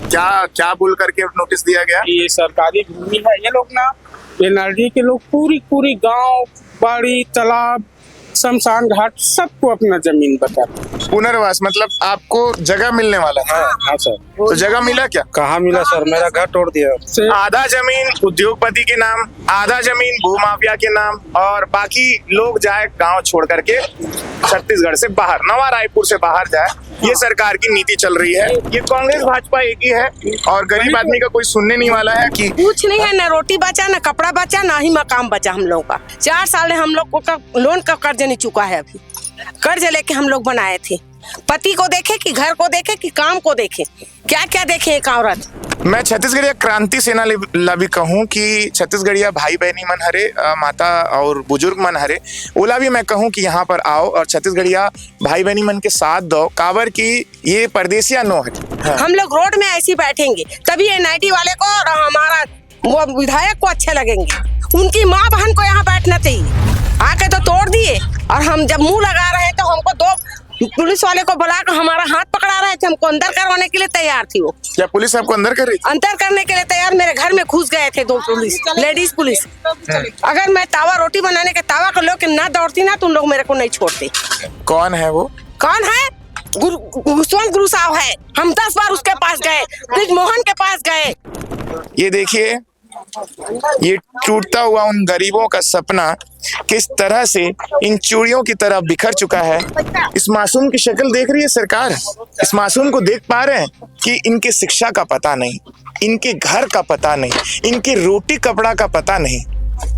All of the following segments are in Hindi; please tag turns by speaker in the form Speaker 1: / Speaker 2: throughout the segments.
Speaker 1: क्या क्या बोल करके नोटिस दिया गया?
Speaker 2: ये सरकारी भूमि है, ये लोग ना एनआरडी के लोग पूरी पूरी गांव, बाड़ी, तालाब, शमशान घाट सबको अपना जमीन बताते।
Speaker 1: पुनर्वास मतलब आपको जगह मिलने वाला है?
Speaker 2: हाँ सर।
Speaker 1: तो जगह मिला क्या?
Speaker 2: कहाँ मिला सर, मेरा घर तोड़ दिया।
Speaker 1: आधा जमीन उद्योगपति के नाम, आधा जमीन भूमाफिया के नाम, और बाकी लोग जाए गांव छोड़ करके छत्तीसगढ़ से बाहर, नवा रायपुर से बाहर जाए, ये सरकार की नीति चल रही है। ये कांग्रेस भाजपा एक ही है और गरीब आदमी का कोई सुनने नहीं वाला है कि
Speaker 3: कुछ नहीं है, न रोटी बचा, न कपड़ा बचा, ना ही मकाम बचा हम लोग का। 4 साल हम लोग को लोन का कर्ज नहीं चुका है। अभी कर्ज लेके हम लोग बनाए थे। पति को देखे कि घर को देखे कि काम को देखे, क्या क्या देखे एक औरत।
Speaker 1: मैं छत्तीसगढ़िया क्रांति सेना ला भी कहूँ कि छत्तीसगढ़िया भाई बहनी मन हरे, माता और बुजुर्ग मन हरे, ओला भी मैं कहूँ कि यहाँ पर आओ और छत्तीसगढ़िया भाई बहनी मन के साथ दो, काबर की ये परदेसिया नो है। हाँ।
Speaker 3: हम लोग रोड में ऐसे बैठेंगे तभी एनआईटी वाले को और हमारा वो विधायक को अच्छे लगेंगे। उनकी माँ बहन को यहाँ बैठना चाहिए। आके तो तोड़ दिए, और हम जब मुंह लगा रहे हैं तो हमको 2 पुलिस वाले को बुलाकर हमारा हाथ पकड़ा रहे थे। हमको अंदर करवाने के लिए तैयार थी वो।
Speaker 1: क्या पुलिस आपको अंदर कर रही?
Speaker 3: अंदर करने के लिए तैयार, मेरे घर में घुस गए थे 2 पुलिस, लेडीज पुलिस। अगर मैं तावा रोटी बनाने के तावा को लेकर ना दौड़ती ना तो उन लोग मेरे को नहीं छोड़ते।
Speaker 1: कौन है वो?
Speaker 3: कौन है? गुरुस्वंत गुरु साहब है। हम 10 बार उसके पास गए, ब्रिजमोहन के पास गए।
Speaker 1: ये देखिए, ये टूटता हुआ उन गरीबों का सपना किस तरह से इन चूड़ियों की तरह बिखर चुका है। इस मासूम की शक्ल देख रही है सरकार? इस मासूम को देख पा रहे हैं कि इनके शिक्षा का पता नहीं, इनके घर का पता नहीं, इनके रोटी कपड़ा का पता नहीं,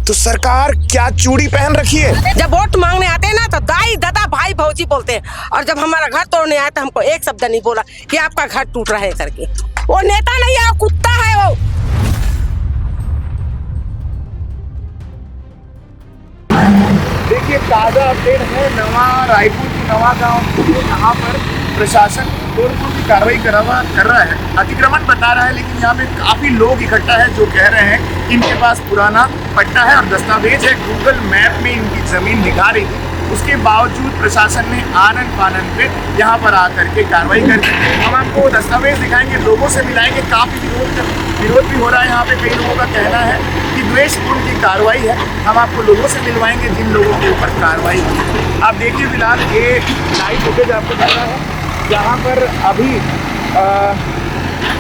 Speaker 1: तो सरकार क्या चूड़ी पहन रखी है।
Speaker 3: जब वोट मांगने आते हैं ना तो दाई दादा भाई भौजी बोलते हैं, और जब हमारा घर तोड़ने आया तो हमको एक शब्द नहीं बोला कि आपका घर टूट रहा है करके। वो नेता नहीं है, वो कुत्ता है वो।
Speaker 1: देखिए, ताज़ा अपडेट है नवा रायपुर की नवा गांव। यहाँ पर प्रशासन तोड़फोड़ की कार्रवाई कर रहा है, अतिक्रमण बता रहा है, लेकिन यहाँ पे काफी लोग इकट्ठा है जो कह रहे हैं इनके पास पुराना पट्टा है और दस्तावेज है। गूगल मैप में इनकी जमीन दिखा रही थी, उसके बावजूद प्रशासन ने आनन फानन पे यहाँ पर आकर के कार्रवाई कर दी। हम आपको दस्तावेज दिखाएंगे, लोगों से मिलाएंगे। काफी विरोध भी हो रहा है यहाँ पे। कई लोगों का कहना है कि द्वेषपूर्ण की कार्रवाई है। हम आपको लोगों से मिलवाएंगे जिन लोगों के ऊपर कार्रवाई हुई। आप देखिए, फिलहाल ये लाइव फुटेज आपको दिख रहा है, जहाँ पर अभी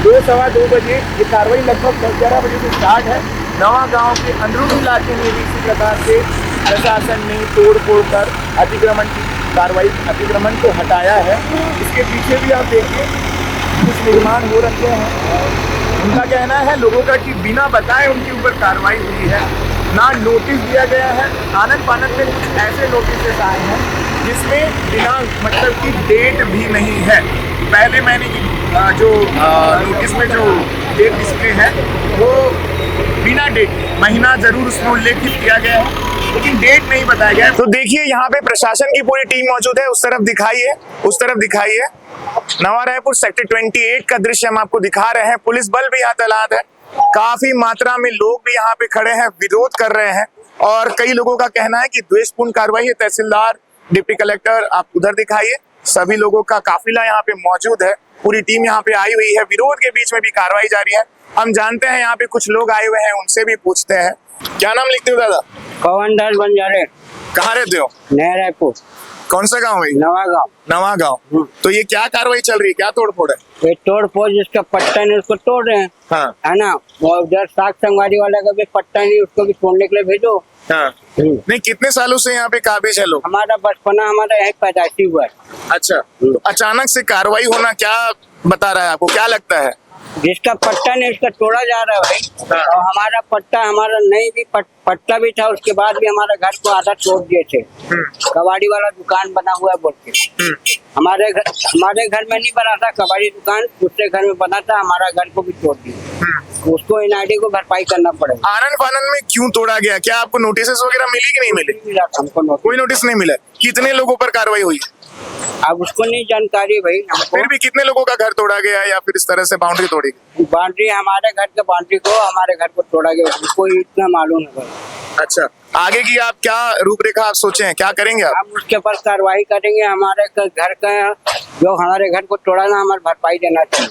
Speaker 1: 2 सवा 2 बजे ये कार्रवाई लगभग 10-11 बजे से स्टार्ट है। नवा गांव के अंदरूनी इलाके में भी इसी प्रकार से प्रशासन ने तोड़ फोड़ कर अतिक्रमण को हटाया है। इसके पीछे भी आप देखिए कुछ निर्माण हो रखे हैं। उनका कहना है लोगों का कि बिना बताए उनके ऊपर कार्रवाई हुई है, ना नोटिस दिया गया है। आनंद फानंद में कुछ ऐसे नोटिस आए हैं जिसमें बिना मतलब की डेट भी नहीं है। पहले मैंने जो नोटिस में जो डेट डिस्प्ले है वो बिना डेट, महीना जरूर उसमें उल्लेखित किया गया है लेकिन डेट नहीं बताया गया। तो देखिए, यहाँ पे प्रशासन की पूरी टीम मौजूद है। उस तरफ दिखाइए, उस तरफ दिखाइए। नवा रायपुर सेक्टर 28 का दृश्य हम आपको दिखा रहे हैं। पुलिस बल भी यहाँ तैनात है, काफी मात्रा में लोग भी यहाँ पे खड़े हैं, विरोध कर रहे हैं, और कई लोगों का कहना है कि द्वेषपूर्ण कार्रवाई है। तहसीलदार, डिप्टी कलेक्टर आप उधर दिखाइए, सभी लोगों का काफिला यहाँ पे मौजूद है, पूरी टीम यहाँ पे आई हुई है। विरोध के बीच में भी कार्रवाई जारी है। हम जानते हैं यहाँ पे कुछ लोग आए हुए हैं, उनसे भी पूछते हैं। क्या नाम लिखते हो दादा?
Speaker 4: पवन दास बंजारे।
Speaker 1: कहाँ रहते हो?
Speaker 4: नया रायपुर।
Speaker 1: कौन सा गाँव है?
Speaker 4: नवा गाँव।
Speaker 1: नवा गाँव। तो ये क्या कार्रवाई चल रही है, क्या तोड़ फोड़ है?
Speaker 4: ये तोड़ फोड़ जिसका पट्टा नहीं उसको तोड़ रहे हैं।
Speaker 1: हाँ।
Speaker 4: है ना, और उधर साग संगवारी वाला का भी पट्टा नहीं, उसको भी तोड़ने के लिए भेजो।
Speaker 1: हाँ। नहीं, कितने सालों से यहाँ पे काबिज है लोग?
Speaker 4: हमारा बचपना, हमारा यही पैदाइशी हुआ है।
Speaker 1: अच्छा, तो अचानक से कार्रवाई होना क्या बता रहा है आपको, क्या लगता है?
Speaker 4: जिसका पट्टा नहीं उसका तोड़ा जा रहा है भाई।
Speaker 1: हाँ।
Speaker 4: और हमारा पट्टा, हमारा नहीं भी पट्टा भी था, उसके बाद भी हमारा घर को आधा तोड़ दिए थे। कबाड़ी वाला दुकान बना हुआ है बोल के। हमारे घर में नहीं बना था कबाड़ी दुकान, दूसरे घर में बना था, हमारा घर को भी तोड़ दिया। उसको एनआईडी को भरपाई करना पड़ेगा।
Speaker 1: आनंद फानंद में क्यों तोड़ा गया? क्या आपको नोटिस वगैरह मिली कि नहीं मिली?
Speaker 4: मिला हमको
Speaker 1: कोई नोटिस नहीं मिला। कितने लोगों पर कार्रवाई हुई?
Speaker 4: अब उसको नहीं जानकारी भाई हमको।
Speaker 1: फिर भी कितने लोगों का घर तोड़ा गया या फिर इस तरह से बाउंड्री तोड़ी गई?
Speaker 4: बाउंड्री हमारे घर के बाउंड्री को हमारे घर को तोड़ा गया, उसको इतना मालूम है भाई।
Speaker 1: अच्छा, आगे की आप क्या रूपरेखा आप सोचे हैं, क्या करेंगे आप?
Speaker 4: हम उसके ऊपर कार्रवाई करेंगे। हमारे घर का जो हमारे घर को तोड़ा ना, हमारे भरपाई देना चाहिए।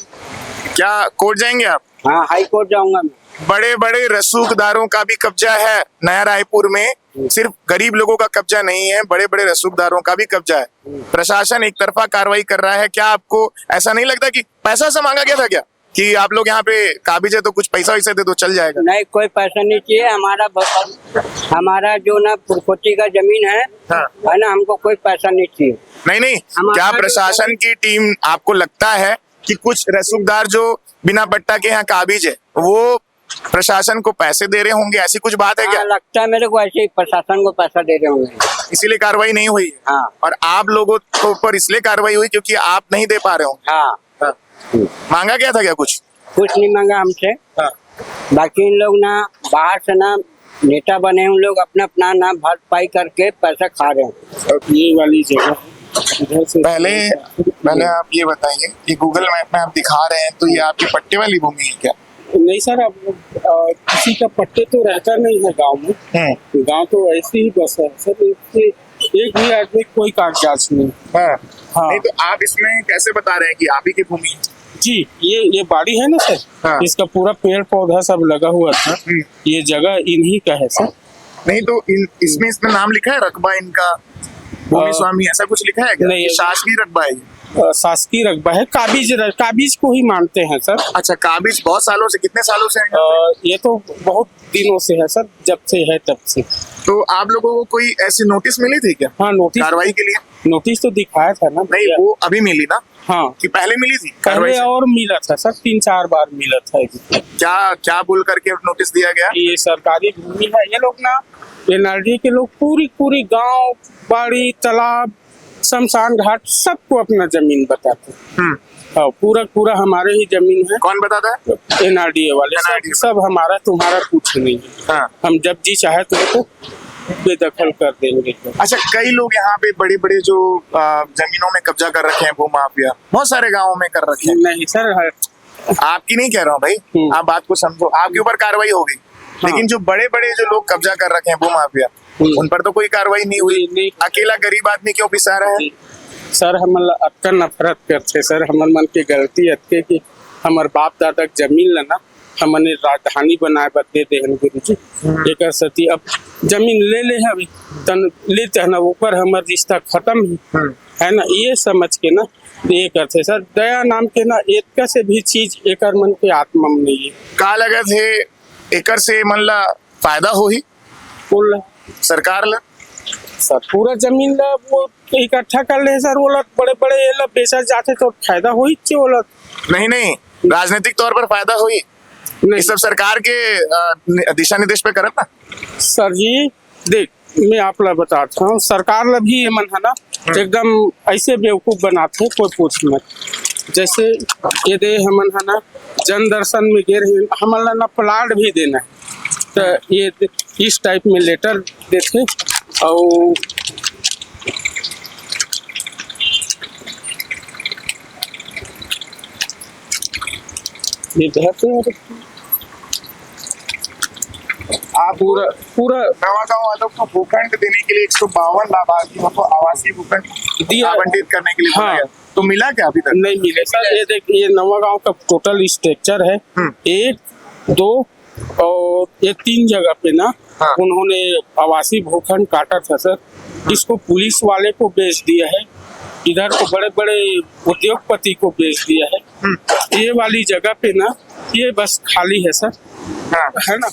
Speaker 1: क्या कोर्ट जाएंगे आप?
Speaker 4: हाँ, हाई कोर्ट जाऊंगा मैं।
Speaker 1: बड़े बड़े रसूखदारों का भी कब्जा है नया रायपुर में, सिर्फ गरीब लोगों का कब्जा नहीं है, बड़े बड़े रसूखदारों का भी कब्जा है। प्रशासन एक तरफा कार्रवाई कर रहा है। क्या आपको ऐसा नहीं लगता कि पैसा से मांगा गया था क्या, कि आप लोग यहाँ पे काबिज है तो कुछ पैसा वैसा दे दो चल जाएगा?
Speaker 4: नहीं, कोई पैसा नहीं चाहिए। हमारा जो ना पुरकोटी का जमीन है ना, हमको कोई पैसा नहीं चाहिए।
Speaker 1: नहीं, क्या प्रशासन की टीम, आपको लगता है कि कुछ रसूखदार जो बिना पट्टा के यहाँ काबिज है वो प्रशासन को पैसे दे रहे होंगे, ऐसी कुछ बात है क्या?
Speaker 4: हाँ, लगता है मेरे को ऐसे ही प्रशासन को पैसा दे रहे होंगे,
Speaker 1: इसीलिए कार्रवाई नहीं हुई?
Speaker 4: हाँ।
Speaker 1: और आप लोगों के ऊपर इसलिए कार्रवाई हुई क्योंकि आप नहीं दे पा रहे हो?
Speaker 4: हाँ।
Speaker 1: मांगा गया था क्या कुछ?
Speaker 4: कुछ नहीं मांगा हमसे। बाकी इन लोग ना बाहर से ना नेता बने, उन लोग अपना अपना ना भरपाई करके पैसा खा रहे हैं।
Speaker 2: ये वाली जगह इधर से
Speaker 1: पहले आप ये बताइए कि गूगल मैप में आप दिखा रहे हैं तो ये आपकी पट्टे वाली भूमि है क्या?
Speaker 2: नहीं सर, अब किसी का पट्टे तो रहता नहीं है गांव में। गांव तो ऐसे ही बस है सर, एक भी आदमी कोई कागजात नहीं। हाँ।
Speaker 1: नहीं तो आप इसमें कैसे बता रहे हैं कि आप ही की भूमि है?
Speaker 2: जी, ये बाड़ी है ना सर।
Speaker 1: हाँ।
Speaker 2: इसका पूरा पेड़ पौधा सब लगा हुआ था। ये जगह इन्हीं का है सर।
Speaker 1: नहीं तो इसमें नाम लिखा है रकबा इनका, भूमि स्वामी, ऐसा कुछ लिखा है क्या?
Speaker 2: नहीं,
Speaker 1: शासकीय रकबा है?
Speaker 2: शासकीय रकबा है, काबिज को ही मानते हैं सर।
Speaker 1: अच्छा, काबिज बहुत सालों से, कितने सालों से है?
Speaker 2: ये तो बहुत दिनों से है सर, जब से है तब से।
Speaker 1: तो आप लोगों को कोई ऐसी नोटिस मिली थी क्या?
Speaker 2: हाँ, नोटिस
Speaker 1: कार्रवाई के लिए
Speaker 2: नोटिस तो दिखाया था ना।
Speaker 1: नहीं, वो अभी मिली ना?
Speaker 2: हाँ,
Speaker 1: कि पहले मिली थी?
Speaker 2: पहले और मिला था सर, 3-4 बार मिला था।
Speaker 1: क्या बोल करके नोटिस दिया गया?
Speaker 2: ये सरकारी भूमि है, ये लोग ना एनआरडी के लोग पूरी गांव, बाड़ी, तालाब, शमशान घाट सबको अपना जमीन बताते हैं। पूरा हमारे ही जमीन है।
Speaker 1: कौन बताता है?
Speaker 2: एनआरडीए वाले। सब हमारा, तुम्हारा कुछ नहीं है। हम जब जी चाहे तुमको बेदखल कर देंगे।
Speaker 1: अच्छा, कई लोग यहाँ पे बड़े बड़े जो जमीनों में कब्जा कर रखे हैं, भूमाफिया बहुत सारे गाँवों में कर रखे हैं।
Speaker 2: नहीं सर,
Speaker 1: आपकी नहीं कह रहा हूँ भाई, आप बात को समझो, आपके ऊपर कार्रवाई होगी। लेकिन जो बड़े बड़े जो लोग कब्जा कर रखे हैं भूमाफिया, उन पर तो कोई कार्रवाई नहीं हुई। अकेला गरीब आदमी क्यों पिसा रहा है?
Speaker 2: सर हम अक्का नफरत करते सर, हमार मन की गलती अतके कि हमार बाप दादा जमीन लेना हमने राजधानी बनाए बदले देहन गुरु जी। एक सती अब जमीन ले है, अभी तन लेते है ना, ऊपर हमार रिश्ता खत्म है ना, ये समझ के ना ये करते सर। दया नाम के ना एक से भी चीज एक मन के आत्मा में नहीं है।
Speaker 1: का लगत है एकर से मन ला फायदा हो ही
Speaker 2: बोल
Speaker 1: सरकार ला?
Speaker 2: सर पूरा जमीन ला वो इकट्ठा कर ले सर, वो लोग बड़े बड़े ये लोग बेचा जाते तो फायदा हो ही चाहिए। वो लोग
Speaker 1: नहीं, राजनीतिक तौर पर फायदा हो ही नहीं, सब सरकार के दिशा निर्देश पे करत ना।
Speaker 2: सर जी देख, मैं आप ला बताता हूँ, सरकार ला भी ये मन है ना एकदम ऐसे बेवकूफ बनाते, कोई पूछ मत। जैसे ये दे हमन है ना जन दर्शन में गे रहे, हमन ना प्लाट भी देना है तो ये इस टाइप में लेटर देते। और ये
Speaker 1: आप पूरा नवागांव वालों को भूखंड देने के लिए 152 लाभार्थियों को आवासीय भूखंड
Speaker 2: दिया,
Speaker 1: आवंटित करने के लिए
Speaker 2: हाँ।
Speaker 1: बोला गया। तो मिला क्या अभी तक?
Speaker 2: नहीं मिले सर। ये देख, ये नवागांव का टोटल स्ट्रक्चर है 1, 2 और ये 3 जगह पे ना उन्होंने आवासीय भूखंड काटा था सर। इसको पुलिस वाले को बेच दिया है, इधर को बड़े बड़े उद्योगपति को बेच दिया है। ये वाली जगह पे ना ये बस खाली है सर, है ना।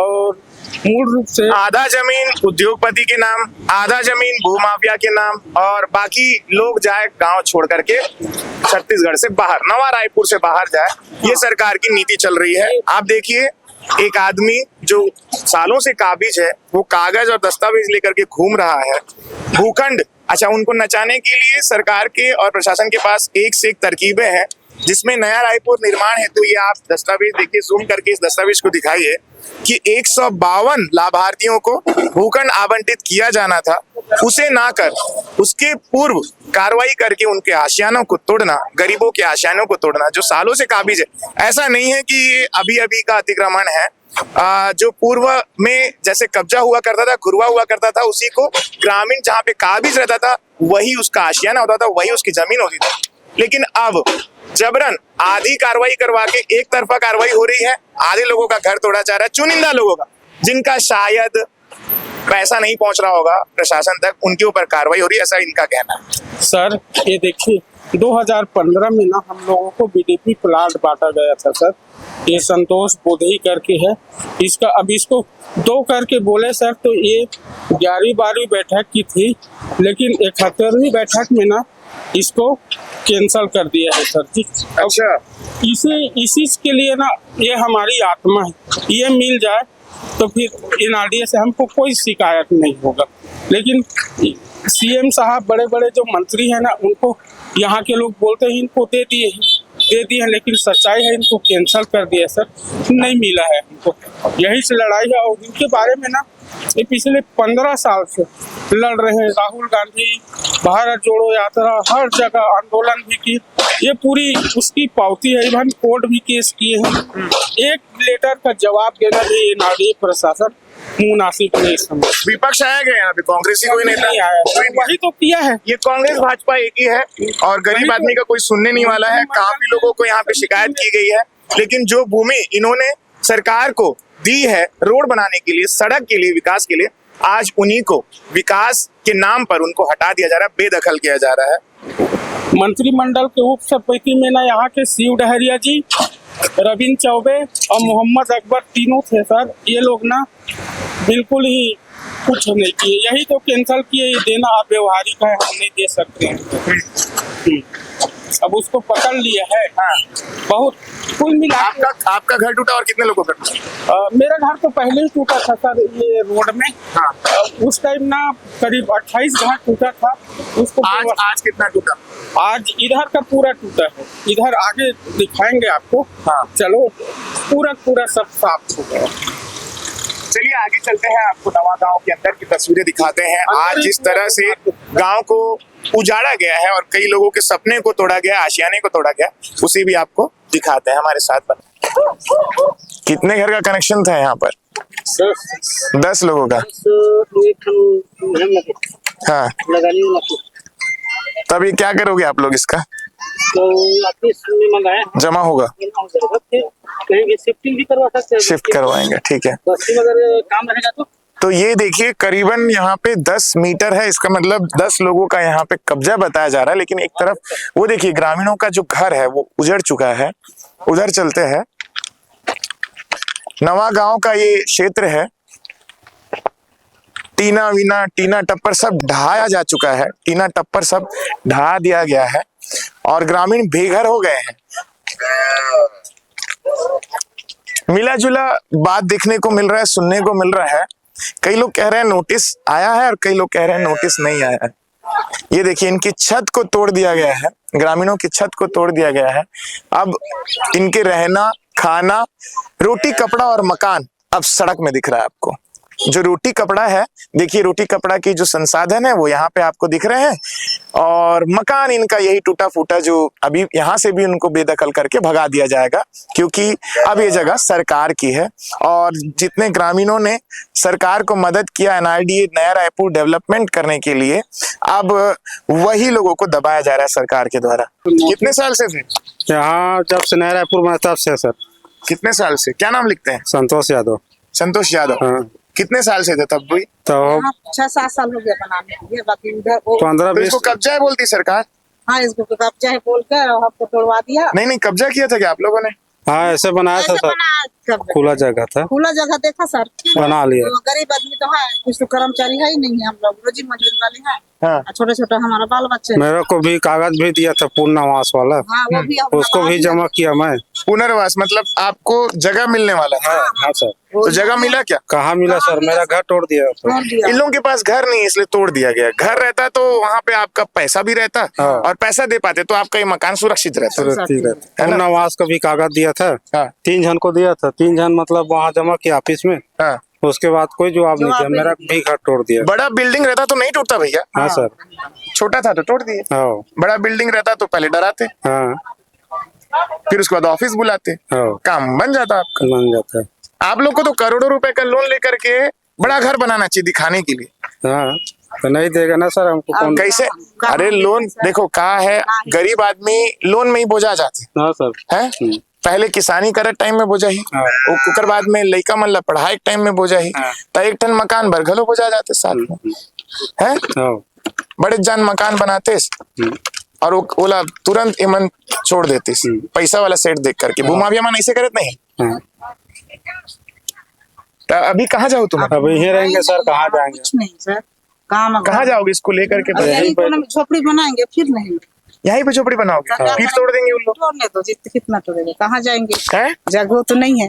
Speaker 2: और मूल रूप से
Speaker 1: आधा जमीन उद्योगपति के नाम, आधा जमीन भूमाफिया के नाम, और बाकी लोग जाए गांव छोड़ करके छत्तीसगढ़ से बाहर, नवा रायपुर से बाहर जाए, ये सरकार की नीति चल रही है। आप देखिए, एक आदमी जो सालों से काबिज है वो कागज और दस्तावेज लेकर के घूम रहा है। भूखंड, अच्छा, उनको नचाने के लिए सरकार के और प्रशासन के पास एक से एक तरकीबें हैं, जिसमें नया रायपुर निर्माण है। तो ये आप दस्तावेज देखिए, जूम करके इस दस्तावेज को दिखाइए कि 152 लाभार्थियों को भूखंड आवंटित किया जाना था, उसे ना कर उसके पूर्व कार्रवाई करके उनके आशियानों को तोड़ना, गरीबों के आशियानों को तोड़ना, जो सालों से काबिज है। ऐसा नहीं है कि ये अभी अभी का अतिक्रमण है, जो पूर्व में जैसे कब्जा हुआ करता था, घुरवा हुआ करता था, उसी को ग्रामीण जहाँ पे काबिज रहता था वही उसका आशियाना होता था, वही उसकी जमीन होती थी। लेकिन अब जबरन आधी कार्रवाई करवा के एक तरफा कार्रवाई हो रही है, आधे लोगों का घर तोड़ा जा रहा है, चुनिंदा लोगों का जिनका शायद पैसा नहीं पहुंच रहा होगा प्रशासन तक, उनके ऊपर कार्रवाई हो रही है, ऐसा इनका कहना है।
Speaker 2: सर ये देखिए 2015 में ना हम लोगों को बीडीपी प्लाट बांटा गया था सर, ये संतोष बोधई करके है, इसका अब इसको 2 करके बोले सर, तो ये 11वीं बैठक की थी, लेकिन 71वीं बैठक में ना इसको कैंसल कर दिया है सर जी।
Speaker 1: अच्छा,
Speaker 2: इसी के लिए ना ये हमारी आत्मा है, ये मिल जाए तो फिर एनआरडीए से हमको कोई शिकायत नहीं होगा। लेकिन सीएम साहब बड़े बड़े जो मंत्री हैं ना, उनको यहाँ के लोग बोलते हैं इनको दे दिए, लेकिन सच्चाई है इनको कैंसल कर दिया सर, नहीं मिला है हमको। यही से लड़ाई है और इनके बारे में ना ये पिछले 15 साल से लड़ रहे हैं। राहुल गांधी भारत जोड़ो यात्रा, हर जगह आंदोलन भी की, ये पूरी उसकी पावती है, इवन कोर्ट भी केस किए हैं। एक लेटर का जवाब देना भी एनआरडीए प्रशासन मुनासिब नहीं समझ।
Speaker 1: विपक्ष आया गया यहाँ पे, कांग्रेसी कोई नेता
Speaker 2: नहीं आया, वही तो किया है।
Speaker 1: ये कांग्रेस भाजपा एक ही है और गरीब आदमी का कोई सुनने नहीं वाला है। काफी लोगों को यहाँ पे शिकायत की गई है, लेकिन जो भूमि इन्होंने सरकार को दी है रोड बनाने के लिए, सड़क के लिए, विकास के लिए, आज उन्हीं को विकास के नाम पर उनको हटा दिया जा रहा है, बेदखल किया जा रहा है।
Speaker 2: मंत्रिमंडल के उप सभापति में ना यहाँ के शिव डहरिया जी, रविंद्र चौबे और मोहम्मद अकबर तीनों थे सर। ये लोग ना बिल्कुल ही कुछ नहीं किए, यही तो कैंसल किए। ये देना अव्यवहारिक है, हम नहीं दे सकते हैं। अब उसको पकड़ लिया है।
Speaker 1: हाँ।
Speaker 2: बहुत कुल मिला
Speaker 1: आपका घर टूटा और कितने लोगों का टूटा?
Speaker 2: मेरा घर तो पहले ही टूटा था सर, ये रोड में।
Speaker 1: हाँ।
Speaker 2: उस टाइम ना करीब 28 घर टूटा था उसको।
Speaker 1: आज कितना टूटा?
Speaker 2: आज इधर का पूरा टूटा है, इधर आगे दिखाएंगे आपको।
Speaker 1: हाँ।
Speaker 2: चलो पूरा सब साफ हो गया।
Speaker 1: चलिए आगे चलते हैं, आपको नवा गांव के अंदर की तस्वीरें दिखाते हैं। आज जिस तरह से गांव को उजाड़ा गया है और कई लोगों के सपने को तोड़ा गया, आशियाने को तोड़ा गया, उसी भी आपको दिखाते हैं। हमारे साथ बने। कितने घर का कनेक्शन था यहाँ पर? 10 लोगों का। हाँ, तब ये क्या करोगे आप लोग इसका? जमा होगा,
Speaker 5: कहीं भी शिफ्टिंग भी करवा सकते हैं।
Speaker 1: शिफ्ट करवाएंगे, ठीक है।
Speaker 5: अगर काम रहेगा तो
Speaker 1: ये देखिए करीबन यहाँ पे 10 मीटर है, इसका मतलब 10 लोगों का यहाँ पे कब्जा बताया जा रहा है। लेकिन एक तरफ वो देखिए ग्रामीणों का जो घर है वो उजड़ चुका है। उधर चलते हैं, नवा गांव का ये क्षेत्र है। टीना टप्पर सब ढहाया जा चुका है, टीना टप्पर सब ढहा दिया गया है और ग्रामीण बेघर हो गए हैं। मिला जुला बात देखने को मिल रहा है, सुनने को मिल रहा है। कई लोग कह रहे हैं नोटिस आया है और कई लोग कह रहे हैं नोटिस नहीं आया है। ये देखिए इनकी छत को तोड़ दिया गया है, ग्रामीणों की छत को तोड़ दिया गया है। अब इनके रहना, खाना, रोटी कपड़ा और मकान अब सड़क में दिख रहा है आपको। जो रोटी कपड़ा है, देखिए रोटी कपड़ा की जो संसाधन है वो यहाँ पे आपको दिख रहे हैं और मकान इनका यही टूटा फूटा, जो अभी यहाँ से भी उनको बेदखल करके भगा दिया जाएगा, क्योंकि अब ये जगह सरकार की है। और जितने ग्रामीणों ने सरकार को मदद किया एनआरडीए नया रायपुर डेवलपमेंट करने के लिए, अब वही लोगों को दबाया जा रहा है सरकार के द्वारा। कितने साल से थे
Speaker 5: यहाँ? जब से नया रायपुर में तब से सर।
Speaker 1: कितने साल से? क्या नाम लिखते हैं?
Speaker 5: संतोष यादव।
Speaker 1: संतोष यादव।
Speaker 5: हाँ।
Speaker 1: कितने साल से थे तब भी?
Speaker 5: तो
Speaker 6: 6-7 साल हो गया बनाने के लिए, बाकी उधर
Speaker 5: 15-20।
Speaker 1: इसको कब्जा है बोलती सरकार।
Speaker 6: हाँ, इसको कब्जा है बोल कर आपको तोड़वा दिया।
Speaker 1: नहीं, कब्जा किया था क्या आप लोगों ने?
Speaker 5: हाँ, ऐसे बनाया था सर, खुला जगह था,
Speaker 6: खुला जगह देखा सर,
Speaker 5: बना लिया।
Speaker 6: तो गरीब आदमी तो है, कुछ तो कर्मचारी है ही नहीं है, हम लोग रोजी मजदूरी वाले हैं।
Speaker 1: हाँ।
Speaker 6: छोटे छोटे हमारा बाल बच्चे।
Speaker 5: मेरे को भी कागज भी दिया था पुनर्वास वाला।
Speaker 6: हाँ, वो भी
Speaker 5: उसको भी जमा किया मैं।
Speaker 1: पुनर्वास मतलब आपको जगह मिलने वाला है?
Speaker 5: हाँ सर।
Speaker 1: तो जगह मिला क्या?
Speaker 5: कहाँ मिला सर, मेरा घर तोड़ दिया था।
Speaker 1: इन लोगों के पास घर नहीं, इसलिए तोड़ दिया गया। घर रहता तो वहाँ पे आपका पैसा भी रहता और पैसा दे पाते तो आपका ये मकान सुरक्षित रहता।
Speaker 5: पुनर्वास का भी कागज दिया था।
Speaker 1: हाँ।
Speaker 5: 3 जन को दिया था, 3 जन मतलब वहाँ जमा किया ऑफिस में।
Speaker 1: हाँ।
Speaker 5: उसके बाद कोई जवाब नहीं दिया, मेरा भी घर तोड़ दिया।
Speaker 1: बड़ा बिल्डिंग रहता तो नहीं टूटता भैया?
Speaker 5: हाँ सर।
Speaker 1: छोटा था तो तोड़ दिए।
Speaker 5: हाँ।
Speaker 1: बड़ा बिल्डिंग रहता तो पहले डराते,
Speaker 5: हाँ,
Speaker 1: फिर उसके बाद ऑफिस बुलाते,
Speaker 5: हाँ,
Speaker 1: काम बन जाता आपका।
Speaker 5: बन जाता है।
Speaker 1: आप लोग को तो करोड़ों रुपए का लोन लेकर के बड़ा घर बनाना चाहिए दिखाने के लिए।
Speaker 5: हाँ, तो नहीं देगा ना सर हमको कौन।
Speaker 1: कैसे? अरे लोन देखो कहा है, गरीब आदमी लोन में ही बोझा जाते
Speaker 5: हाँ सर।
Speaker 1: है। पहले किसानी करे टाइम में बोझा ही,
Speaker 5: हाँ।
Speaker 1: ओकर बाद में लइका मन ला पढ़ाई टाइम में बोझा ही,
Speaker 5: हाँ।
Speaker 1: तो एक टन मकान भर घलो बोझा जाते साथ में है।
Speaker 5: हाँ।
Speaker 1: बड़े जान मकान बनाते और ओला तुरंत इमन छोड़ देते पैसा वाला सेट देख करके। भूमाफिया मन ऐसे करत नहीं।
Speaker 5: हाँ।
Speaker 1: तो अभी कहाँ जाओ तुम?
Speaker 5: अब यहीं रहेंगे सर, कहाँ जाएंगे?
Speaker 6: कुछ नहीं सर, काम
Speaker 1: कहाँ जाओगे इसको लेकर के?
Speaker 6: अब यहीं कोने में झोपड़ी बनाएंगे, फिर नहीं
Speaker 1: यहीं पे झोपड़ी बनाओगे? फिर तोड़ देंगे उन लोग।
Speaker 6: तोड़ने दो, जितना कितना तोड़ेंगे, कहाँ जाएंगे?
Speaker 1: हैं?
Speaker 6: जगह तो नहीं है।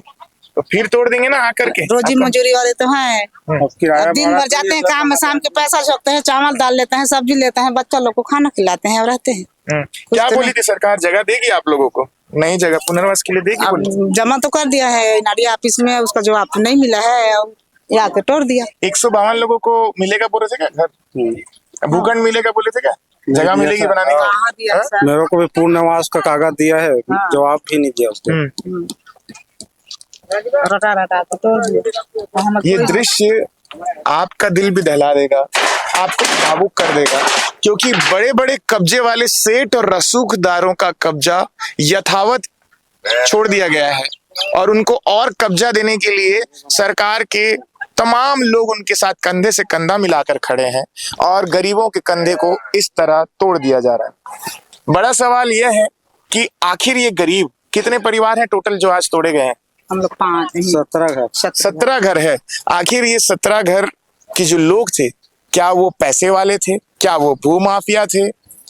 Speaker 1: तो फिर तोड़ देंगे ना आकर के।
Speaker 6: रोजी मजूरी वाले तो हैं,
Speaker 5: अब किराया
Speaker 6: दिन
Speaker 5: भाड़ा
Speaker 6: भर जाते हैं काम में, शाम के पैसा झोंकते हैं, चावल दाल लेते हैं, सब्जी लेते हैं, बच्चा लोग को खाना खिलाते हैं और रहते हैं।
Speaker 1: क्या
Speaker 6: तो
Speaker 1: बोली
Speaker 6: नहीं।
Speaker 1: थी सरकार? जगह देगी आप लोगों को? नई जगह पुनर्वास के लिए देगी बोली?
Speaker 6: अब जमा तो कर दिया है नाडिया ऑफिस में, उसका जवाब नहीं मिला है, और या के तोड़ दिया।
Speaker 1: 152 लोगों को मिलेगा बोले थे क्या घर? भूखंड मिलेगा बोले थे क्या? जगह
Speaker 5: दिया
Speaker 1: मिलेगी
Speaker 5: सर।
Speaker 1: बनाने का?
Speaker 6: कहाँ दिया
Speaker 1: हाँ?
Speaker 6: सर?
Speaker 5: मेरे को भी पूर्णवास का कागज दिया है, जवाब भी नहीं दिया उसको।
Speaker 6: रटा रटा के तोड़ दिया। हम
Speaker 1: ये दृश्य आपका दिल भी दहला देगा, आपको भावुक कर देगा, क्योंकि बड़े बड़े कब्जे वाले सेठ और रसूखदारों का कब्जा यथावत छोड़ दिया गया है और उनको और कब्जा देने के लिए सरकार के तमाम लोग उनके साथ कंधे से कंधा मिलाकर खड़े हैं और गरीबों के कंधे को इस तरह तोड़ दिया जा रहा है। बड़ा सवाल यह है कि आखिर ये गरीब कितने परिवार हैं टोटल जो आज तोड़े गए हैं?
Speaker 6: हम लोग
Speaker 5: 17 घर।
Speaker 1: 17 घर है। आखिर ये 17 घर के जो लोग थे, क्या वो पैसे वाले थे? क्या वो भूमाफिया थे?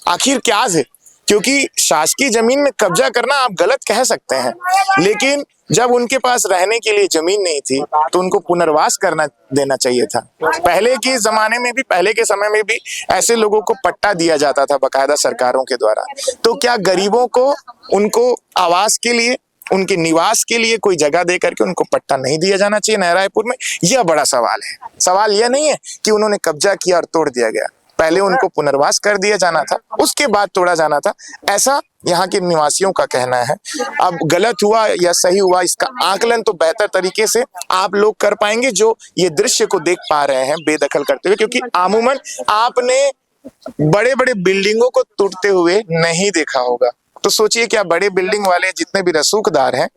Speaker 1: आखिर क्या थे? क्योंकि शासकीय जमीन में कब्जा करना आप गलत कह सकते हैं, लेकिन जब उनके पास रहने के लिए जमीन नहीं थी तो उनको पुनर्वास करना देना चाहिए था। पहले के जमाने में भी, पहले के समय में भी ऐसे लोगों को पट्टा दिया जाता था बकायदा सरकारों के द्वारा। तो क्या गरीबों को उनको आवास के लिए, उनके निवास के लिए कोई जगह दे करके उनको पट्टा नहीं दिया जाना चाहिए नया रायपुर में? यह बड़ा सवाल है। सवाल यह नहीं है कि उन्होंने कब्जा किया और तोड़ दिया गया, पहले उनको पुनर्वास कर दिया जाना था, उसके बाद तोड़ा जाना था, ऐसा यहाँ के निवासियों का कहना है। अब गलत हुआ या सही हुआ इसका आकलन तो बेहतर तरीके से आप लोग कर पाएंगे जो ये दृश्य को देख पा रहे हैं बेदखल करते हुए, क्योंकि अमूमन आपने बड़े बड़े बिल्डिंगों को टूटते हुए नहीं देखा होगा। तो सोचिए क्या बड़े बिल्डिंग वाले जितने भी रसूखदार हैं,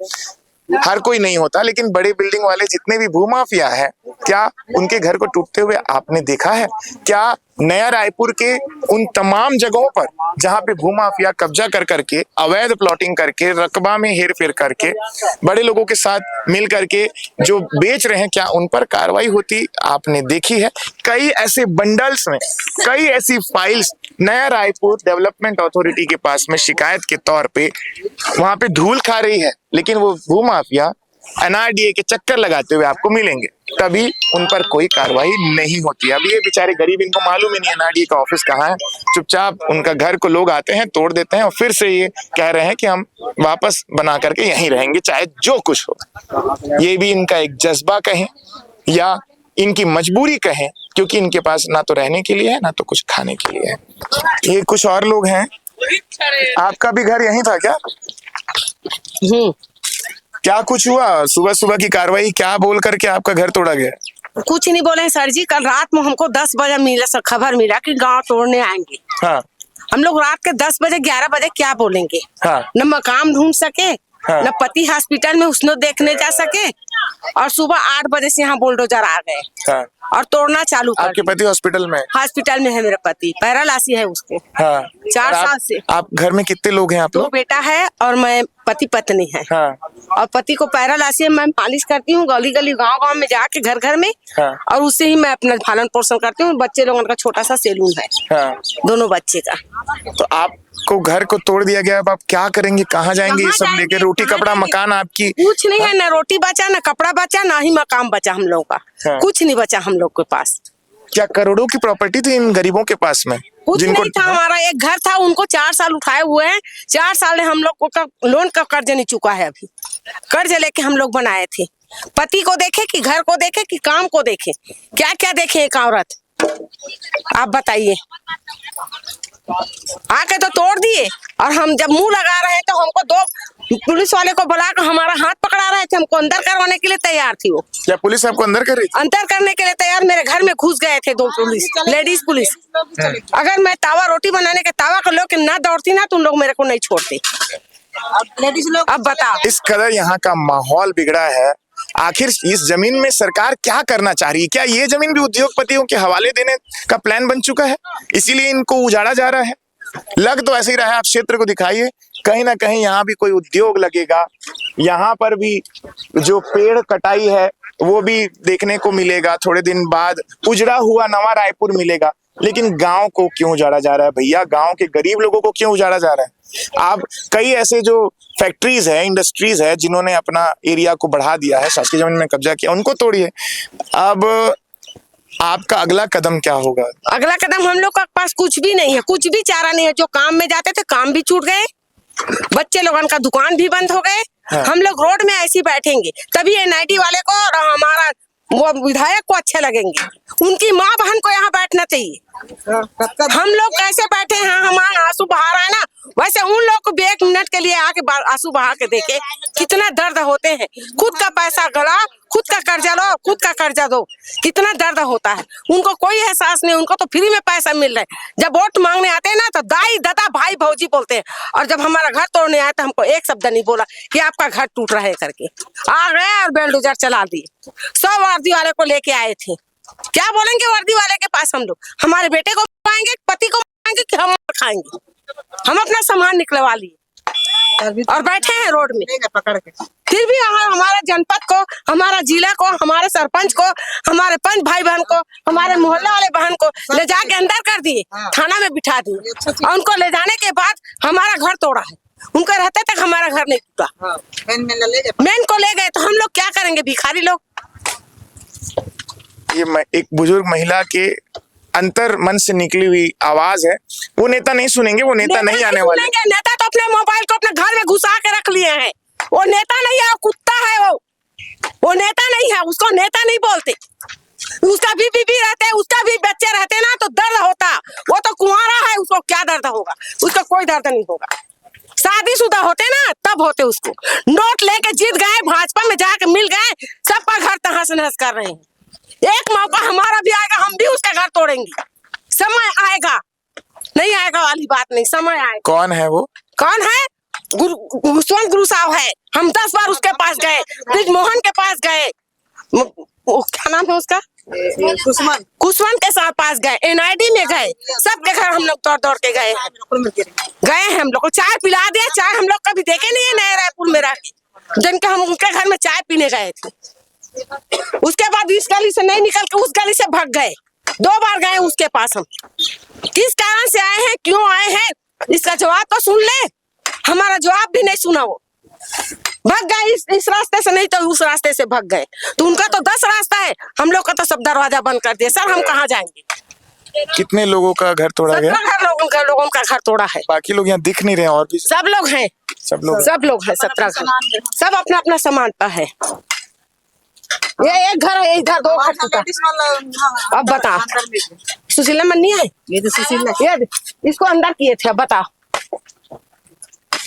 Speaker 1: हर कोई नहीं होता, लेकिन बड़े बिल्डिंग वाले जितने भी भूमाफिया है, क्या उनके घर को टूटते हुए आपने देखा है? क्या नया रायपुर के उन तमाम जगहों पर जहां पे भूमाफिया कब्जा कर करके, अवैध प्लॉटिंग करके, रकबा में हेर फेर करके, बड़े लोगों के साथ मिल करके जो बेच रहे हैं, क्या उन पर कार्रवाई होती आपने देखी है? कई ऐसे बंडल्स में, कई ऐसी फाइल्स नया रायपुर डेवलपमेंट अथॉरिटी के पास में शिकायत के तौर पे वहां पे धूल खा रही है, लेकिन वो भूमाफिया एनआरडीए के चक्कर लगाते हुए आपको मिलेंगे, तभी उन पर कोई कार्रवाई नहीं होती। अब ये बेचारे गरीब, इनको मालूम ही नहीं एनआरडीए का ऑफिस कहाँ है, चुपचाप उनका घर को लोग आते हैं, तोड़ देते हैं और फिर से ये कह रहे हैं कि हम वापस बना करके यहीं रहेंगे चाहे जो कुछ हो। ये भी इनका एक जज्बा कहें या इनकी मजबूरी कहें, क्योंकि इनके पास ना तो रहने के लिए है ना तो कुछ खाने के लिए है। ये कुछ और लोग हैं। आपका भी घर यहीं था क्या? क्या कुछ हुआ? सुबह सुबह की कार्रवाई क्या बोल करके आपका घर तोड़ा गया?
Speaker 3: कुछ नहीं बोले सर जी। कल रात में हमको 10 बजे मिला सर, खबर मिला कि गांव तोड़ने आएंगे।
Speaker 1: हाँ।
Speaker 3: हम लोग रात के 10 बजे 11 बजे क्या बोलेंगे?
Speaker 1: हाँ।
Speaker 3: न मकान ढूंढ सके,
Speaker 1: हाँ।
Speaker 3: न पति हॉस्पिटल में उसने देखने जा सके, और सुबह 8 बजे से यहाँ बुलडोजर आ गए
Speaker 1: हाँ।
Speaker 3: और तोड़ना चालू कर
Speaker 1: आपके पति हॉस्पिटल में?
Speaker 3: हॉस्पिटल में है मेरा पति, पैरालासी है उसको।
Speaker 1: हाँ।
Speaker 3: 4
Speaker 1: और
Speaker 3: साल से।
Speaker 1: आप घर में कितने लोग हैं आप
Speaker 3: 2
Speaker 1: लोग?
Speaker 3: बेटा है और मैं पति पत्नी है।
Speaker 1: हाँ।
Speaker 3: और पति को पैरालासी है, मैं मालिश करती हूँ गली गली गांव गांव में जाके घर घर में।
Speaker 1: हाँ।
Speaker 3: और उससे ही मैं अपना पालन पोषण करती हूँ। बच्चे लोगों का छोटा सा सैलून है।
Speaker 1: हाँ।
Speaker 3: दोनों बच्चे का।
Speaker 1: तो आपको घर को तोड़ दिया गया, अब आप क्या करेंगे? कहाँ जाएंगे ये सब लेके? रोटी कपड़ा मकान आपकी
Speaker 3: कुछ नहीं है, ना रोटी बचा, ना कपड़ा बचा, ना ही मकान बचा हम लोग का।
Speaker 1: हाँ।
Speaker 3: कुछ नहीं बचा हम लोग के पास।
Speaker 1: क्या करोड़ों की प्रॉपर्टी थी इन गरीबों के पास में?
Speaker 3: कुछ नहीं था। हमारा एक घर था, उनको 4 साल उठाए हुए हैं। 4 साल हम लोग को लोन का कर्ज नहीं चुका है। अभी कर्ज लेके हम लोग बनाए थे। पति को देखे कि घर को देखे कि काम को देखे? क्या क्या देखे एक औरत? आप बताइए। आके तो तोड़ दिए और हम जब मुंह लगा रहे हैं तो हमको दो पुलिस वाले को बुला कर हमारा हाथ पकड़ा रहे थे, हमको अंदर करवाने के लिए तैयार थी वो।
Speaker 1: क्या पुलिस आपको अंदर कर रही थी?
Speaker 3: अंदर करने के लिए तैयार, मेरे घर में घुस गए थे दो पुलिस, लेडीज पुलिस। अगर मैं तावा रोटी बनाने के तावा को लेकर ना दौड़ती ना तुम लोग मेरे को नहीं छोड़ते।
Speaker 6: लेडीज लोग
Speaker 3: अब बताओ,
Speaker 1: इस कदर यहाँ का माहौल बिगड़ा है, आखिर इस जमीन में सरकार क्या करना चाह रही है? क्या ये जमीन भी उद्योगपतियों के हवाले देने का प्लान बन चुका है, इसीलिए इनको उजाड़ा जा रहा है? लग तो ऐसे ही रहा है। आप क्षेत्र को दिखाइए, कहीं ना कहीं यहाँ भी कोई उद्योग लगेगा, यहाँ पर भी जो पेड़ कटाई है वो भी देखने को मिलेगा। थोड़े दिन बाद उजड़ा हुआ नवा रायपुर मिलेगा, लेकिन गांव को क्यों उजाड़ा जा रहा है भैया? गांव के गरीब लोगों को क्यों उजाड़ा जा रहा है? आप कई ऐसे जो फैक्ट्रीज है, इंडस्ट्रीज है, जिन्होंने अपना एरिया को बढ़ा दिया है, शासकीय जमीन में कब्जा किया, उनको तोड़िए। अब आपका अगला कदम क्या होगा?
Speaker 3: अगला कदम हम लोग के पास कुछ भी नहीं है, कुछ भी चारा नहीं है। जो काम में जाते थे काम भी छूट गए, बच्चे लोगों का दुकान भी बंद हो गए।
Speaker 1: हाँ। हम
Speaker 3: हम लोग रोड में ऐसे ही बैठेंगे तभी एनआईटी वाले को और हमारा वो विधायक को अच्छे लगेंगे। उनकी माँ बहन को यहाँ बैठना चाहिए। हम लोग कैसे बैठे हैं, हमारा आंसू बहा रहा है ना, वैसे उन लोग को भी एक मिनट के लिए आके आंसू बहा के देखे कितना दर्द होते हैं। खुद का पैसा गला, खुद का कर्जा लो, खुद का कर्जा दो, कितना दर्द होता है। उनको कोई एहसास नहीं, उनको तो फ्री में पैसा मिल रहा है। जब वोट मांगने आते हैं ना तो दाई दादा भाई भौजी बोलते हैं, और जब हमारा घर तोड़ने आए तो हमको एक शब्द नहीं बोला कि आपका घर टूट रहा है करके। आ गए और बेलडोजर चला दिए। 100 वर्दी वाले को लेके आए थे, क्या बोलेंगे वर्दी वाले के पास? हम लोग हमारे बेटे को पाएंगे, पति को पाएंगे कि हम खाएंगे? हम अपना सामान निकलवा लिए और बैठे हैं रोड में
Speaker 6: पकड़ के।
Speaker 3: फिर भी हमारे जनपद को, हमारा जिला को, हमारे सरपंच को, हमारे पंच भाई बहन को, हमारे मोहल्ला वाले बहन को ले जाके अंदर कर दिए, थाना में बिठा दिए, और उनको ले जाने के बाद हमारा घर तोड़ा है। उनके रहते तक हमारा घर नहीं टूटा। मेन को ले गए तो हम लोग क्या करेंगे, भिखारी लोग।
Speaker 1: ये एक बुजुर्ग महिला के अंतर मन से निकली हुई आवाज है। वो नेता नहीं सुनेंगे, वो नेता नहीं आने वाले।
Speaker 3: नेता तो अपने मोबाइल को अपने घर में घुसा के रख लिए हैं। वो नेता नहीं है, वो कुत्ता है। वो नेता नहीं है, उसको नेता नहीं बोलते। उसका भी बीबी रहते हैं, उसका भी बच्चे रहते ना तो दर्द होता। वो तो कुंवारा है, उसको क्या दर्द होगा? उसको कोई दर्द नहीं होगा। शादीशुदा होते ना तब होते उसको। नोट लेके जीत गए, भाजपा में जाके मिल गए, सबका घर तहस नहस कर रहे हैं। एक मौका हमारा भी आएगा, हम भी उसका घर तोड़ेंगे। समय आएगा, नहीं आएगा वाली बात नहीं, समय आएगा।
Speaker 1: कौन है वो?
Speaker 3: कौन है? खुशवंत गुरु साहब है। हम 10 बार उसके पास गए, ब्रिजमोहन के पास गए, क्या नाम है उसका, खुशवंत के साथ पास गए, एनआईडी में गए, सबके घर हम लोग तोड़ तोड़ के गए हैं। हम लोग को चाय पिला दिया, चाय हम लोग कभी देखे नहीं है नया रायपुर में रह के, जिनके हम उनके घर में चाय पीने गए थे। उसके बाद इस गली से नहीं निकल के उस गली से भाग गए। 2 बार गए उसके पास हम। किस कारण से आए हैं, क्यों आए हैं, इसका जवाब तो सुन ले। हमारा जवाब भी नहीं सुना। वो भाग गए इस रास्ते से, नहीं तो उस रास्ते से भाग गए। तो उनका तो 10 रास्ता है, हम लोग का तो सब दरवाजा बंद कर दिया। सर हम कहाँ जाएंगे?
Speaker 1: कितने लोगों का घर तोड़ा गया?
Speaker 3: 17 लोगों का घर तोड़ा है।
Speaker 1: बाकी लोग यहाँ दिख नहीं रहे, और भी
Speaker 3: सब लोग हैं, सब लोग हैं। 17 घर, सब अपना अपना सामान पे है। ये एक घर है, इधर 2 घर टूटा। अब बता, सुशीला मन्नी है
Speaker 6: ये तो सुशीला,
Speaker 3: ये इसको अंदर किए थे। अब बता,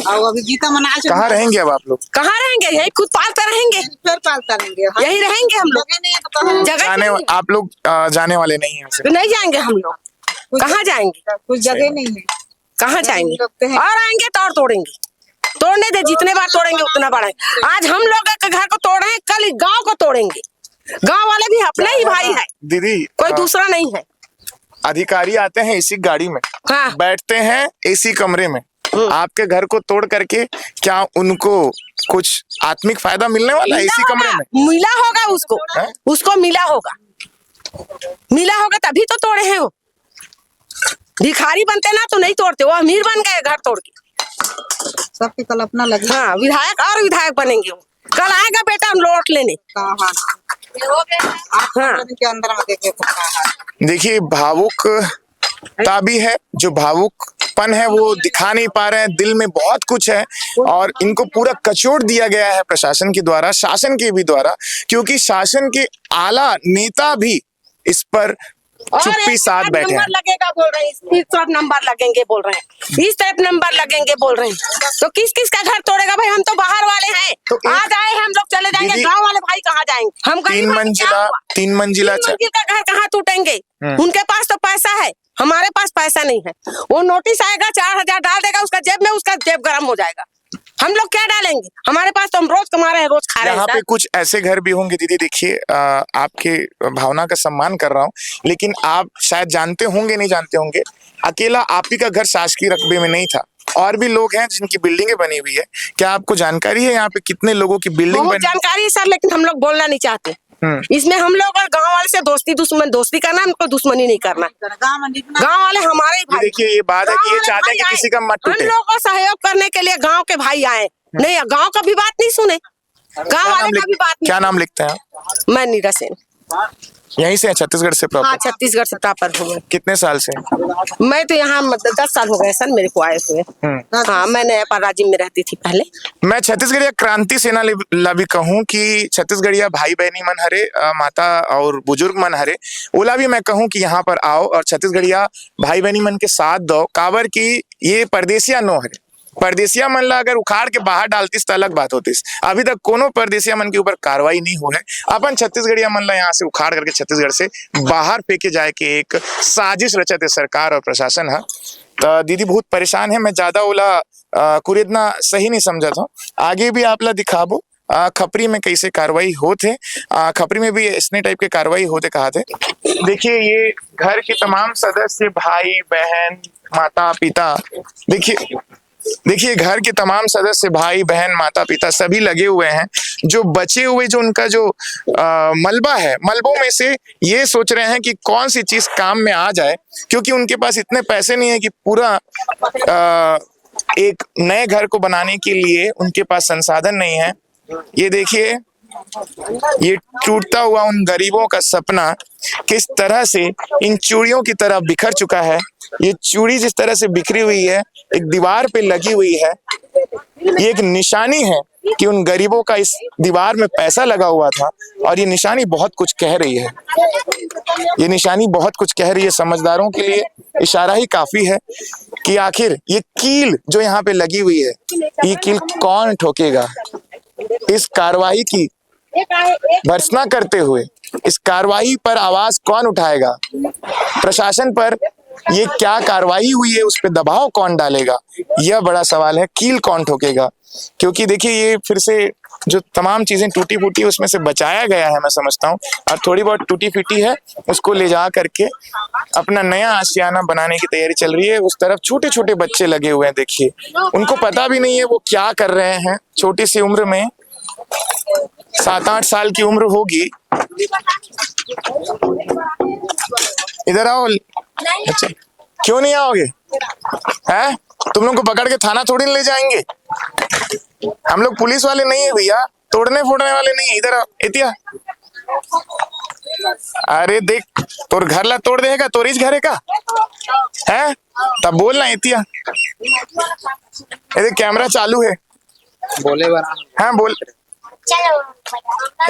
Speaker 6: और अभी गीता मना
Speaker 1: कहाँ रहेंगे अब आप लोग?
Speaker 3: कहाँ रहेंगे? यही खुद पालते रहेंगे,
Speaker 6: फिर पालता रहेंगे,
Speaker 3: यही रहेंगे हम लोग। जगह
Speaker 1: आप लोग जाने वाले नहीं हैं
Speaker 3: तो नहीं जाएंगे हम लोग। कहाँ जाएंगे?
Speaker 6: कुछ जगह नहीं है,
Speaker 3: कहाँ जाएंगे? और आएंगे तो और तोड़ेंगे। तोड़ने दे, जितने बार तोड़ेंगे उतना बढ़ेंगे। आज हम लोग के घर को तोड़े हैं, कल गांव को तोड़ेंगे। गांव वाले भी अपने ही भाई है
Speaker 1: दीदी,
Speaker 3: कोई दूसरा नहीं है।
Speaker 1: अधिकारी आते हैं एसी गाड़ी में,
Speaker 3: हाँ।
Speaker 1: बैठते हैं एसी कमरे में, आपके घर को तोड़ करके क्या उनको कुछ आत्मिक फायदा मिलने वाला है? एसी कमरे में
Speaker 3: मिला होगा उसको, उसको मिला होगा, मिला होगा तभी तो तोड़े हैं। वो भिखारी बनते ना तो नहीं तोड़ते, वो अमीर बन गए घर तोड़ के।
Speaker 6: सबकी कल्पना लगी।
Speaker 3: हाँ, विधायक और विधायक बनेंगे। वो कल आएगा बेटा लौट लेने। हाँ।
Speaker 6: के अंदर में
Speaker 1: देखिए, भावुकता भी है, जो भावुकपन है वो दिखा नहीं पा रहे हैं। दिल में बहुत कुछ है और इनको पूरा कचोड़ दिया गया है प्रशासन के द्वारा, शासन के भी द्वारा, क्योंकि शासन के आला नेता भी इस पर
Speaker 3: और
Speaker 1: चुप्पी
Speaker 3: एक
Speaker 1: साथ
Speaker 3: तरफ
Speaker 1: बैठे हैं।
Speaker 3: नंबर लगेगा बोल रहे हैं, इस तरफ नंबर लगेंगे बोल रहे हैं, इस तरफ नंबर लगेंगे बोल रहे हैं। तो किस किस का घर तोड़ेगा भाई? हम तो बाहर वाले हैं,
Speaker 1: तो एक-
Speaker 3: आज आए हम लोग चले जाएंगे,
Speaker 1: दीदी,
Speaker 3: गांव वाले भाई कहाँ जाएंगे? हम गरीब हैं, तो क्या हुआ?
Speaker 1: तीन मंजिला
Speaker 3: तीन मंजिल का घर कहाँ टूटेंगे? उनके पास तो पैसा है, हमारे पास पैसा नहीं है। वो नोटिस आएगा 4,000 डाल देगा उसका जेब में, उसका जेब गर्म हो जाएगा। हम लोग क्या डालेंगे? हमारे पास तो हम रोज कमा रहे हैं, रोज खा रहे हैं
Speaker 1: यहाँ पे
Speaker 3: सर।
Speaker 1: कुछ ऐसे घर भी होंगे दीदी, देखिए आपके भावना का सम्मान कर रहा हूँ, लेकिन आप शायद जानते होंगे, नहीं जानते होंगे, अकेला आप ही का घर शासकीय रकबे में नहीं था, और भी लोग हैं जिनकी बिल्डिंगें बनी हुई है। क्या आपको जानकारी है यहाँ पे कितने लोगों की बिल्डिंग
Speaker 3: बहुत
Speaker 1: बनी?
Speaker 3: जानकारी है सर, लेकिन हम लोग बोलना नहीं चाहते। इसमें हम लोग और गांव वाले से दोस्ती करना, हमको दुश्मनी नहीं करना। गांव वाले हमारे ही भाई।
Speaker 1: देखिए ये बात है कि ये
Speaker 3: गाँव
Speaker 1: चाहते हैं
Speaker 3: वाले
Speaker 1: कि किसी का मत
Speaker 3: हम
Speaker 1: टूटे।
Speaker 3: लोग को सहयोग करने के लिए गांव के भाई आए, नहीं गांव का भी बात नहीं सुने, गांव वाले का भी बात
Speaker 1: क्या
Speaker 3: नहीं।
Speaker 1: नाम लिखते हैं आप?
Speaker 3: मैं नीरा सेन।
Speaker 1: यहीं से हैं, छत्तीसगढ़ से
Speaker 3: हाँ,
Speaker 1: प्रॉपर?
Speaker 3: छत्तीसगढ़ से प्रॉपर हूँ मैं।
Speaker 1: कितने साल से?
Speaker 3: मैं तो यहाँ 10 साल हो गए सर मेरे को आए हुए। हाँ, मैं नया राज्य में रहती थी पहले।
Speaker 1: मैं छत्तीसगढ़िया क्रांति सेना ला भी कहूँ कि छत्तीसगढ़िया भाई बहनी मन हरे, माता और बुजुर्ग मन हरे, ओला भी मैं कहूँ कि यहाँ पर आओ और छत्तीसगढ़िया भाई बहनी मन के साथ दो, काबर की ये परदेसिया नो हरे। परदेसिया मन ला अगर उखाड़ के बाहर डालतीस तो अलग बात होतीस। अभी तक कोनो परदेसिया मन के ऊपर कार्रवाई नहीं हुआ है। अपन छत्तीसगढ़िया मन ला यहाँ से उखाड़ करके छत्तीसगढ़ से बाहर फेंके जाए के एक साजिश रचत है सरकार और प्रशासन है। तो दीदी बहुत परेशान है, मैं ज्यादा ओला कुरेदना सही नहीं समझा था। आगे भी आप ला दिखाबो खपरी में कैसे कार्रवाई होते, खपरी में भी इसने टाइप के कार्रवाई होते कहा थे। देखिए ये घर के तमाम सदस्य, भाई बहन, माता पिता, देखिए घर के तमाम सदस्य, भाई बहन, माता पिता सभी लगे हुए हैं। जो बचे हुए जो उनका जो मलबा है, मलबों में से ये सोच रहे हैं कि कौन सी चीज काम में आ जाए, क्योंकि उनके पास इतने पैसे नहीं है कि पूरा एक नए घर को बनाने के लिए उनके पास संसाधन नहीं है। ये देखिए ये टूटता हुआ उन गरीबों का सपना किस तरह से इन चूड़ियों की तरह बिखर चुका है। ये चूड़ी जिस तरह से बिखरी हुई है, एक दीवार पे लगी हुई है, ये एक निशानी है कि उन गरीबों का इस दीवार में पैसा लगा हुआ था। और ये निशानी बहुत कुछ कह रही है, ये निशानी बहुत कुछ कह रही है। समझदारों के लिए इशारा ही काफी है कि आखिर ये कील जो यहाँ पे लगी हुई है, ये कील कौन ठोकेगा। इस कार्रवाई की भर्त्सना करते हुए इस कार्रवाई पर आवाज कौन उठाएगा, प्रशासन पर ये क्या कार्रवाई हुई है उस पर दबाव कौन डालेगा, यह बड़ा सवाल है। कील कौन ठोकेगा, क्योंकि देखिए ये फिर से जो तमाम चीजें टूटी फूटी उसमें से बचाया गया है, मैं समझता हूँ, और थोड़ी बहुत टूटी फूटी है उसको ले जा करके अपना नया आशियाना बनाने की तैयारी चल रही है। उस तरफ छोटे छोटे बच्चे लगे हुए हैं, देखिए उनको पता भी नहीं है वो क्या कर रहे हैं। छोटी सी उम्र में 7-8 साल की उम्र होगी। इधर आओ। अच्छा क्यों नहीं आओगे? हैं? तुम लोग को पकड़ के थाना थोड़ी ले जाएंगे, हम लोग पुलिस वाले नहीं है भैया, तोड़ने फोड़ने वाले नहीं है। इधर आओ एतिया। अरे देख तोर घर ला तोड़ देगा, तोरिज घर है का है, तब बोलना एतिया। ये कैमरा चालू है,
Speaker 5: बोले बना।
Speaker 1: हाँ बोल।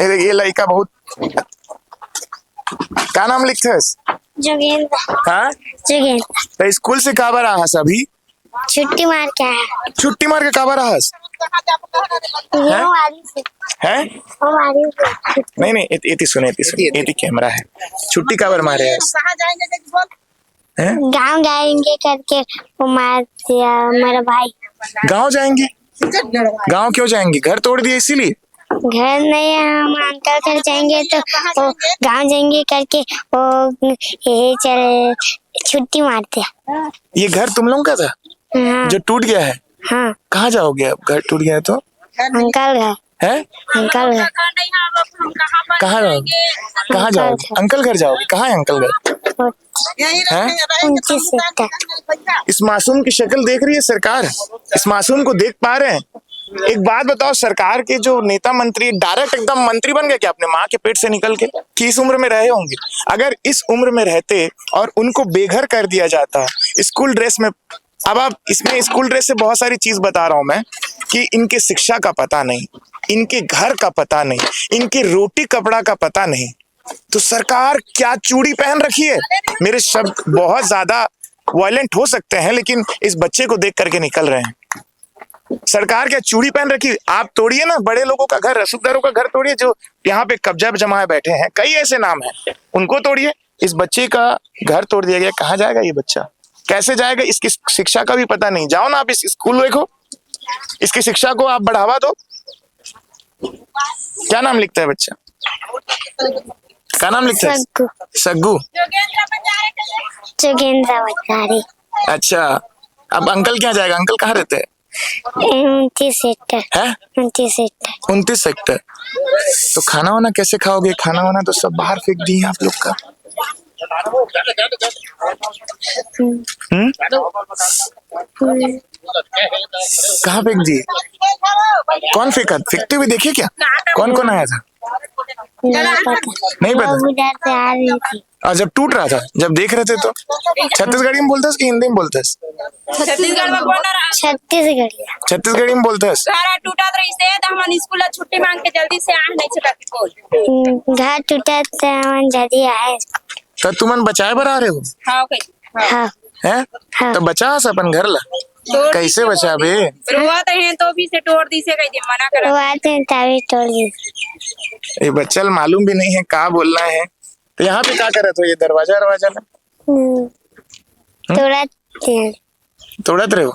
Speaker 1: ये लड़का बहुत, क्या नाम लिखते है?
Speaker 7: जोगेंद्र।
Speaker 1: हाँ
Speaker 7: जोगेंद्र
Speaker 1: तो स्कूल से काबर आहस अभी?
Speaker 7: छुट्टी मार के आया।
Speaker 1: छुट्टी मार के काबर आहस है? नहीं इति सुने इति कैमरा है। छुट्टी काबर मारे आहस?
Speaker 7: गाँव जाएंगे करके वो मार दिया मेरा भाई।
Speaker 1: गाँव जाएंगे? गाँव क्यों जाएंगे? घर तोड़ दिए इसीलिए?
Speaker 7: घर नहीं, हम अंकल घर जाएंगे तो वो गाँव जाएंगे करके वो यही चले छुट्टी मारते।
Speaker 1: ये घर तुम लोगों का था?
Speaker 7: हाँ,
Speaker 1: जो टूट गया है?
Speaker 7: हाँ।
Speaker 1: कहाँ जाओगे अब घर टूट गया है तो?
Speaker 7: अंकल घर
Speaker 1: है?
Speaker 7: अंकल घर
Speaker 1: कहाँ जाओगे? कहाँ जाओगे? अंकल घर जाओगे? कहाँ है अंकल घर? हैं?
Speaker 7: 29 सेक्टर।
Speaker 1: इस मासूम की शक्ल देख रही है सरकार? इस मासूम को देख पा रहे हैं? एक बात बताओ, सरकार के जो नेता मंत्री डायरेक्ट एकदम मंत्री बन गए क्या अपने माँ के पेट से निकल के, कि इस उम्र में रहे होंगे? अगर इस उम्र में रहते और उनको बेघर कर दिया जाता स्कूल ड्रेस में, अब आप इसमें स्कूल ड्रेस से बहुत सारी चीज बता रहा हूं मैं, कि इनके शिक्षा का पता नहीं, इनके घर का पता नहीं, इनके रोटी कपड़ा का पता नहीं, तो सरकार क्या चूड़ी पहन रखी है? मेरे शब्द बहुत ज्यादा वायलेंट हो सकते हैं, लेकिन इस बच्चे को देख करके निकल रहे हैं। सरकार क्या चूड़ी पहन रखी? आप तोड़िए ना बड़े लोगों का घर, रसूखदारों का घर तोड़िए, जो यहाँ पे कब्जा जमाए बैठे हैं, कई ऐसे नाम हैं, उनको तोड़िए। इस बच्चे का घर तोड़ दिया गया, कहाँ जाएगा ये बच्चा, कैसे जाएगा? इसकी शिक्षा का भी पता नहीं। जाओ ना आप इस स्कूल देखो, इसकी शिक्षा को आप बढ़ावा दो। क्या नाम लिखता है बच्चा? क्या नाम लिखता है?
Speaker 7: सग्गू।
Speaker 1: सग्गू।
Speaker 7: जोगेंद्र बजारी।
Speaker 1: अच्छा, अब अंकल क्या जाएगा? अंकल कहाँ रहते हैं?
Speaker 7: 29 सेक्टर
Speaker 1: है
Speaker 7: 29 सेक्टर।
Speaker 1: 29 सेक्टर। तो खाना वाना कैसे खाओगे? खाना वाना तो सब बाहर फेंक दिए आप लोग का। कहाँ फेंक दिए? कौन फेंका? फेंकते हुए देखे क्या? कौन कौन आया था? नहीं पता।
Speaker 7: उधर से आ रही थी।
Speaker 1: और जब टूट रहा था, जब देख रहे थे तो छत्तीसगढ़ी में बोलते कि हिंदी में बोलते?
Speaker 8: छत्तीसगढ़ में बोल रहा
Speaker 7: छत्तीसगढ़ी।
Speaker 1: छत्तीसगढ़ी में बोलते।
Speaker 8: सारा टूटा तो इसे तो हम स्कूल छुट्टी मांग के जल्दी से आ नहीं सकते बोल।
Speaker 7: घर टूटा तो हम जल्दी आए।
Speaker 1: तो तुमन बचाए बर आ रहे हो?
Speaker 8: हाँ ओके
Speaker 7: हाँ
Speaker 1: हैं?
Speaker 7: हाँ।
Speaker 1: तो बचा अपन घर ला। कैसे बचा बे?
Speaker 8: रोवत है तो भी से तोड़ दी से कह दे, मना कर।
Speaker 7: वो आते हैं तभी तोड़ दी।
Speaker 1: ये बच्चा मालूम भी नहीं है क्या बोलना है। तो यहाँ पे क्या करे? तो ये दरवाजा ला तोड़त रहे हो।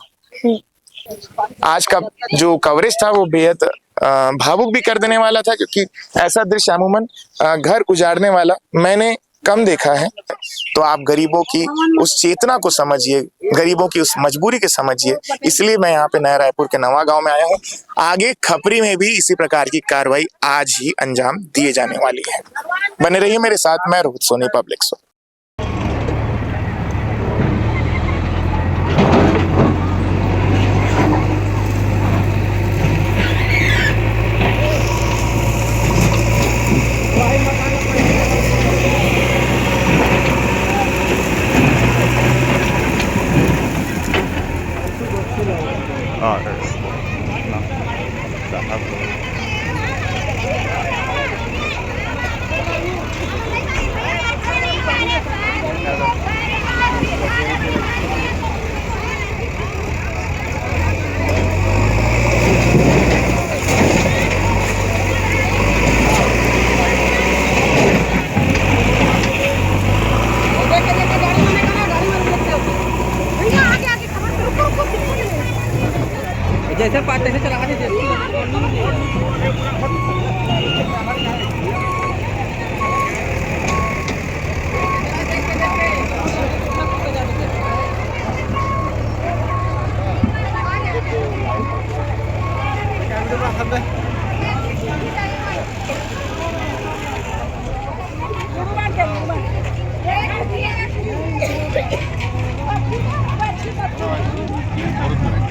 Speaker 1: आज का जो कवरेज था वो बेहद भावुक भी कर देने वाला था, क्योंकि ऐसा दृश्य अमूमन घर उजाड़ने वाला मैंने कम देखा है। तो आप गरीबों की उस चेतना को समझिए, गरीबों की उस मजबूरी के समझिए। इसलिए मैं यहाँ पे नया रायपुर के नवा गांव में आया हूँ। आगे खपरी में भी इसी प्रकार की कार्रवाई आज ही अंजाम दिए जाने वाली है। बने रहिए मेरे साथ। मैं रोहित सोनी, पब्लिक शो।
Speaker 4: जैसे पाते से चला
Speaker 5: कैमरे